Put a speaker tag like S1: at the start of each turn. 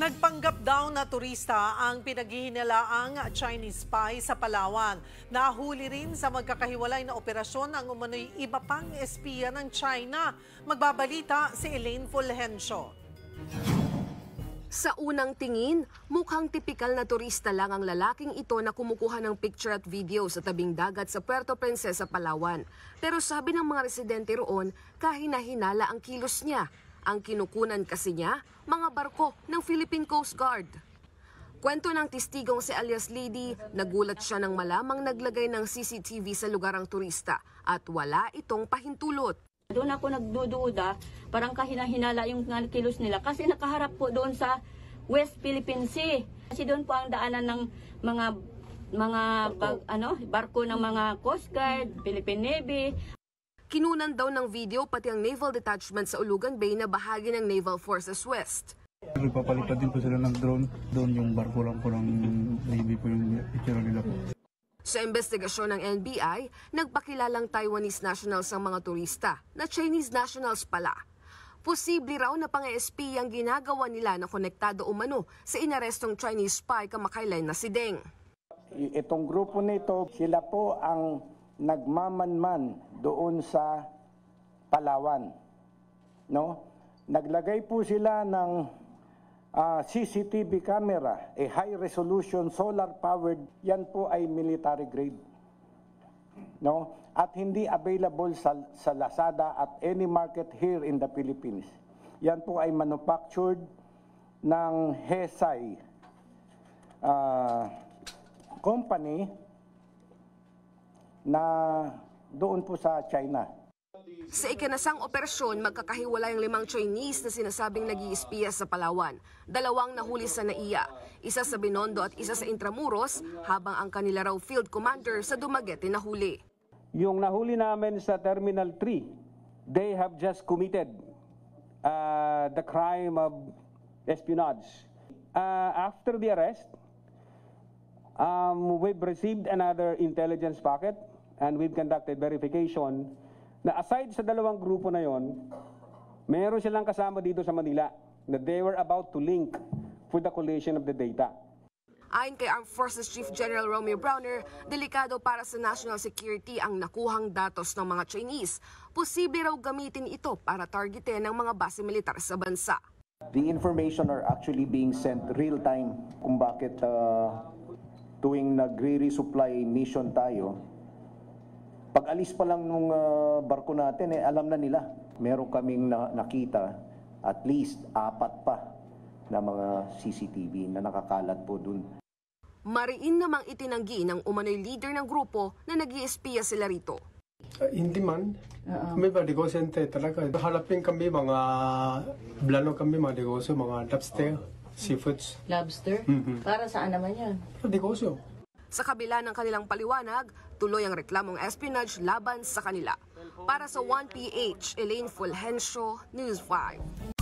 S1: Nagpanggap daw na turista ang pinaghihinalaang Chinese spy sa Palawan. Nahuli rin sa magkakahiwalay na operasyon ang umano'y iba pang espiya ng China. Magbabalita si Elaine Fulgencio.
S2: Sa unang tingin, mukhang tipikal na turista lang ang lalaking ito na kumukuha ng picture at video sa tabing dagat sa Puerto Princesa, Palawan. Pero sabi ng mga residente roon, kahina-hinala ang kilos niya. Ang kinukunan kasi niya, mga barko ng Philippine Coast Guard. Kwento ng testigong si alias Lady, nagulat siya nang malamang naglagay ng CCTV sa lugar ang turista at wala itong pahintulot.
S3: Doon ako nagdududa, parang kahina-hinala yung kilos nila kasi nakaharap po doon sa West Philippine Sea. Kasi doon po ang daanan ng barko ng mga Coast Guard, Philippine Navy.
S2: Kinunan daw ng video pati ang Naval Detachment sa Ulugan Bay na bahagi ng Naval Forces West.
S4: Nagpapalipad din po sila ng drone. Doon yung barko lang po ng Navy po yung picture nila po.
S2: Sa investigasyon ng NBI, nagpakilalang Taiwanese nationals ang mga turista na Chinese nationals pala. Posible raw na pang-ESP ang ginagawa nila na konektado umano sa inarestong Chinese spy kamakailan na si Deng.
S5: Itong grupo nito, sila po ang nagmamanman doon sa Palawan. No? Naglagay po sila ng CCTV camera, a high-resolution solar-powered, yan po ay military grade. No? At hindi available sa Lazada at any market here in the Philippines. Yan po ay manufactured ng Hesai company na doon po sa China.
S2: Sa ikinasang operasyon, magkakahiwalay ang 5 Chinese na sinasabing nag-iispiya sa Palawan. 2 nahuli sa NAIA, isa sa Binondo at isa sa Intramuros, habang ang kanila raw field commander sa Dumaguete nahuli.
S6: Yung nahuli namin sa Terminal 3, they have just committed the crime of espionage. After the arrest, we've received another intelligence packet and we've conducted verification na aside sa 2 grupo na yon, meron silang kasama dito sa Manila na they were about to link for the collation of the data.
S2: Ayon kay Armed Forces Chief General Romeo Browner, delikado para sa national security ang nakuhang datos ng mga Chinese. Posible raw gamitin ito para targetin ng mga base militar sa bansa.
S7: The information are actually being sent real time kung bakit tuwing nagre-resupply mission tayo. Pag alis pa lang nung barko natin, alam na nila. Meron kaming nakita at least 4 pa na mga CCTV na nakakalat po dun.
S2: Mariin namang itinanggi ng umano'y leader ng grupo na nag-iespiya sila rito.
S8: Hindi man. May mga negosyo talaga. Halapin kami, mga blano kami, mga negosyo, mga lobster, seafoods.
S3: Lobster? Para saan naman yan?
S8: Negosyo.
S2: Sa kabila ng kanilang paliwanag, tuloy ang reklamong espionage laban sa kanila. Para sa 1PH, Elaine Fulgencio, News 5.